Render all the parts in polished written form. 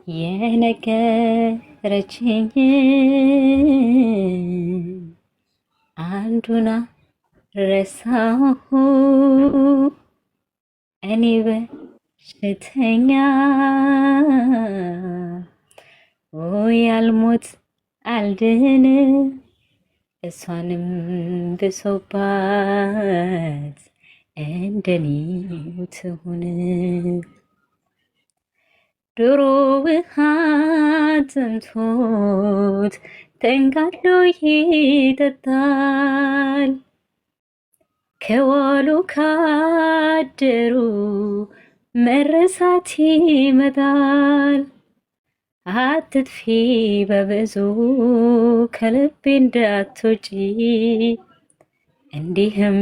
የነገረችኝ አንዱና ረሳሁ እኔ በሽተኛ ያልሞት አልድን እሷንም ብሶባት እንደኔው ትሁን ዶሮ ውሃ ጠምቶት ተንጋሎ ይጠጣል ከዋሉ ካደሩ መረሳት ይመጣል። አትጥፊ በብዙ ከልቤ እንዳትወጪ እንዲህም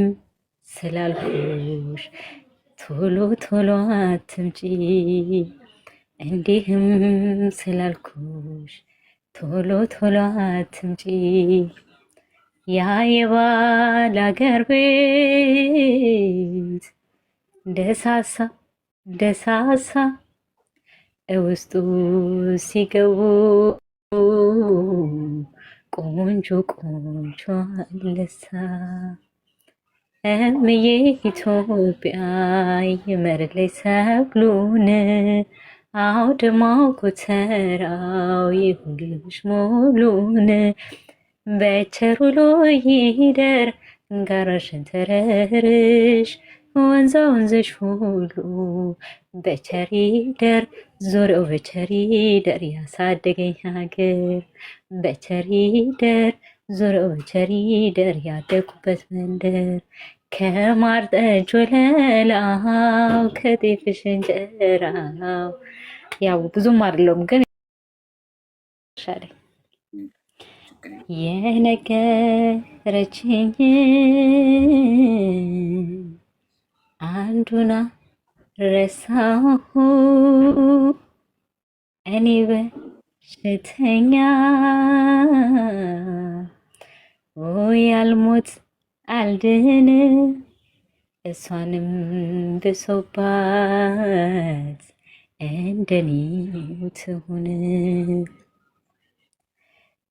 ስላልኩሽ ቶሎ ቶሎ አትምጪ እንዲህም ስላልኩሽ ቶሎ ቶሎ አትምጪ። ያ የባል አገር ቤት ደሳሳ ደሳሳ ውስጡ ሲገቡ ቆንጆ ቆንጆ አለሳ እምዬ ኢትዮጵያ ይመርልኝ ሰብሉን አውድማው ጎተራው ይሁንልሽ ሙሉን በቸሩ ሎይ ይደር ጋራሽን ተረርሽ ወንዛ ወንዝሽ ሁሉ በቸሪ ደር ዞሬው በቸሪ ደር ያሳደገኝ ሀገር በቸሪ ደር ዞሬው በቸሪ ደር ያደኩበት መንደር ከማር ጠጅ ወለላው ከጤፍሽ እንጀራው ያው ብዙም አይደለም ግን ሻለኝ የነገረችኝ አንዱና ረሳሁ እኔ በሽተኛ ያልሞት አልድን እሷንም ብሶባት እንደኔው ትሁን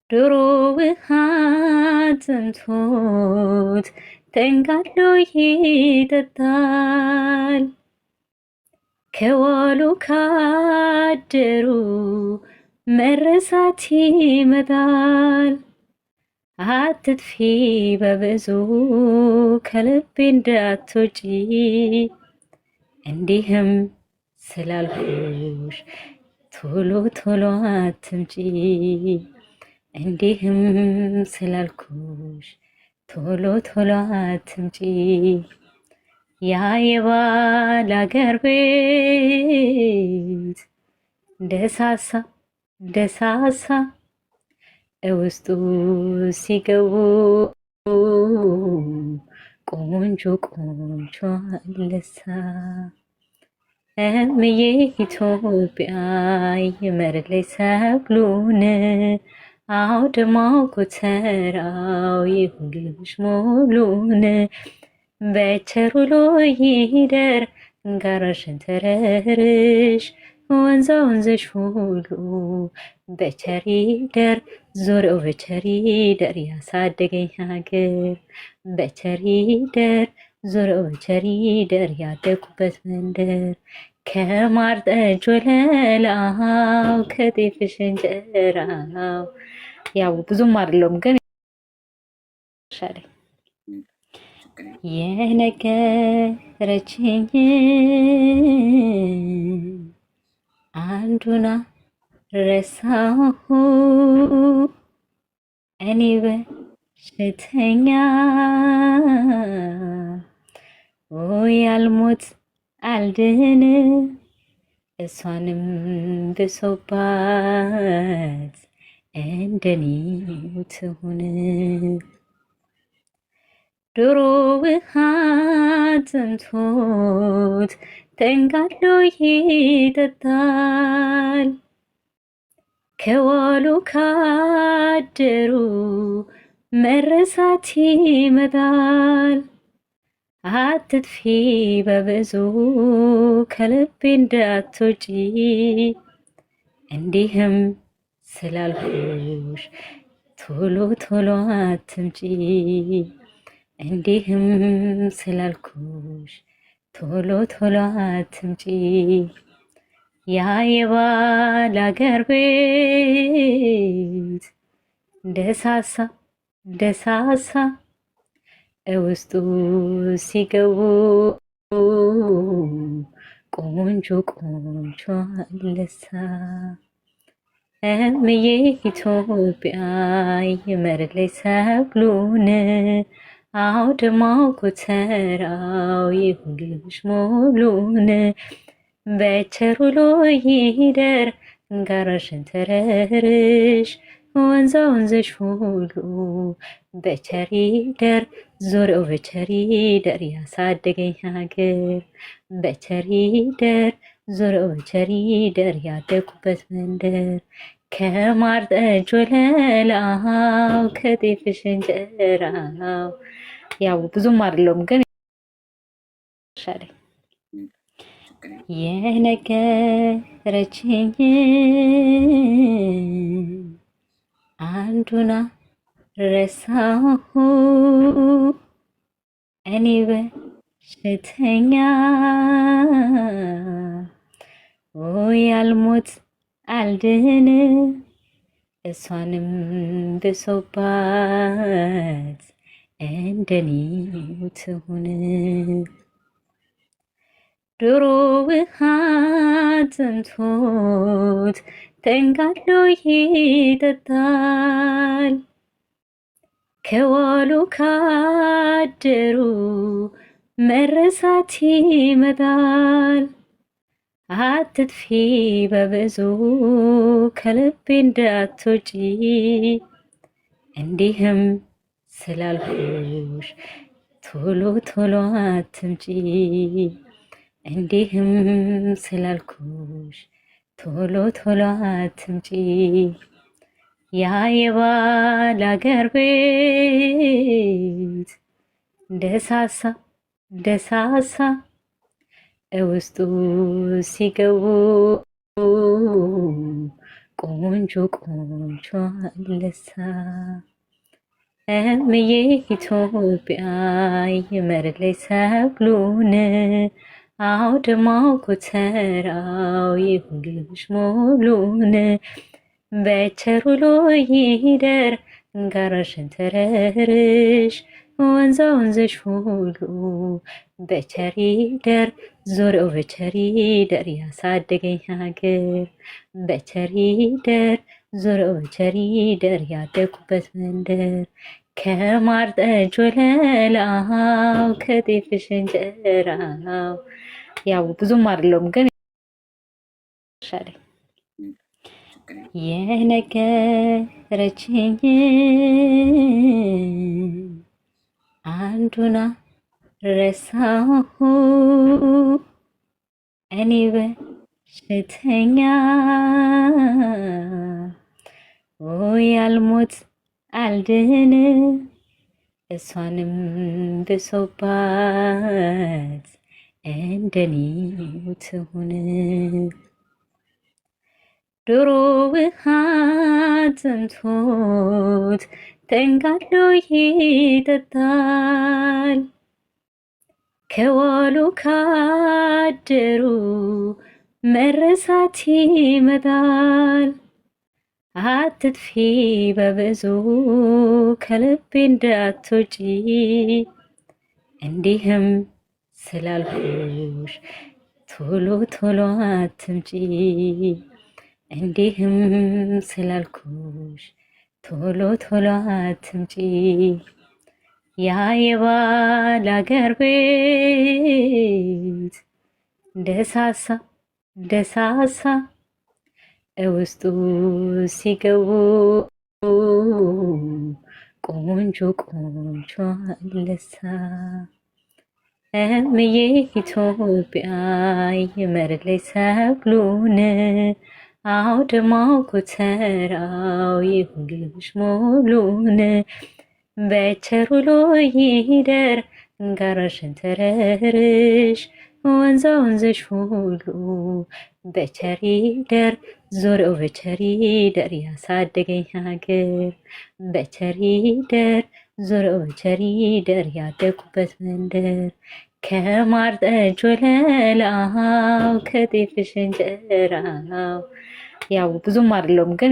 ዶሮ ውሃ ጠምቶት ተንጋሎ ይጠጣል ከዋሉ ካደሩ መረሳት ይመጣል። አትጥፊ በብዙ ከልቤ እንዳትወጪ እንዲህም ስላልኩሽ ቶሎ ቶሎ አትምጪ እንዲህም ስላልኩሽ ቶሎ ቶሎ አትምጪ። ያ የባል አገር ቤት ደሳሳ ደሳሳ ውስጡ ሲገቡ ቆንጆ ቆንጆ አለሳ እምዬ ኢትዮጵያ ይመርልኝ ሰብሉን አውድማው ጎተራው ይሁንልሽ ሙሉን በቸሩ ሎይ ይደር ጋራሽን ተረርሽ ወንዛ ወንዝሽ ሁሉ በቸሪ ደር ዞሬው በቸሪ ደር ያሳደገኝ ሀገር በቸሪ ደር ዞሬው በቸሪ ደር ያደኩበት መንደር ከማር ጠጅ ወለላው ከጤፍሽ እንጀራው ያው ብዙም አይደለም ግን ሻለኝ የነገረችኝ አንዱና ረሳሁ እኔ በሽተኛ ያልሞት አልድን እሷንም ብሶባት እንደኔው ትሁን ዶሮ ውሃ ጠምቶት ተንጋሎ ይጠጣል ከዋሉ ካደሩ መረሳት ይመጣል። አትጥፊ በብዙ ከልቤ እንዳትወጪ እንዲህም ስላልኩሽ ቶሎ ቶሎ አትምጪ። እንዲህም ስላልኩሽ ቶሎ ቶሎ አትምጪ። ያ የባል አገር ቤት ደሳሳ ደሳሳ ውስጡ ሲገቡ ቆንጆ ቆንጆ አለሳ እምዬ ኢትዮጵያ ይመርልኝ ሰብሉን አውድማው ጎተራው ይሁንልሽ ሙሉን በቸሩ ሎይ ይደር ጋራሽን ተረርሽ ወንዛ ወንዘሽ ሁሉ በቸሪደር ዙሪያው በቸሪደር ያሳደገኝ ሀገር በቸሪደር ዙሪያው በቸሪደር ያደጉበት መንደር ከማር ጠጅ ወለላው ከጤፍሽ እንጀራው። ያው ብዙም አይደለም ግን ሻለኝ የነገረችኝ አንዱና ረሳሁ እኔ በሽተኛ ያልሞት አልድን እሷንም ብሶባት እንደኔው ትሁን። ድሮ ውሃ ጠምቶት ተንጋሎ ይጠጣል ከዋሉ ካደሩ መረሳት ይመጣል። አትጥፊ በብዙ ከልቤ እንዳትወጪ እንዲህም ስላልኩሽ ቶሎ ቶሎ አትምጪ። እንዲህም ስላልኩሽ ቶሎ ቶሎ አትምጪ። ያ የባል አገር ቤት ደሳሳ ደሳሳ ውስጡ ሲገቡ ቆንጆ ቆንጆ አለሳ እምዬ ኢትዮጵያ ይመርልኝ ሰብሉን አውድማው ጎተራው ይሁንልሽ ሙሉን በቸሩ ሎይ ይደር ጋራሽን ተረርሽ ወንዛ ወንዘሽ ሁሉ በቸሪደር ዙሪያው በቸሪደር ያሳደገኝ ሀገር በቸሪደር ዙሪያው በቸሪደር ያደጉበት መንደር ከማር ጠጅ ወለላው ከጤፍሽ እንጀራው። ያው ብዙም አይደለም ግን ሻለኝ የነገረችኝ አንዱና ረሳሁ እኔ በሽተኛ ያልሞት አልድን እሷንም ብሶባት እንደኔው ትሁን። ድሮ ውሃ ጠምቶት ተንጋሎ ይጠጣል ከዋሉ ካደሩ መረሳት ይመጣል። አትጥፊ በብዙ ከልቤ እንዳትወጪ እንዲህም ስላልኩሽ ቶሎ ቶሎ አትምጪ። እንዲህም ስላልኩሽ ቶሎ ቶሎ አትምጪ። ያ የባል አገር ቤት ደሳሳ ደሳሳ ውስጡ ሲገቡ ቆንጆ ቆንጆ አለሳ እምዬ ኢትዮጵያ ይመርልኝ ሰብሉን አውድማው ጎተራው ይሁንልሽ ሙሉን በቸሩ ሎይ ይደር ጋራሽን ተረርሽ ወንዛ ወንዘሽ ሁሉ በቸሪደር ዞረው በቸሪደር ያሳደገኝ ሀገር በቸሪደር ዞረው በቸሪደር ያደጉበት መንደር ከማር ጠጅ ወለላው ከጤፍሽ እንጀራው። ያው ብዙም አይደለም ግን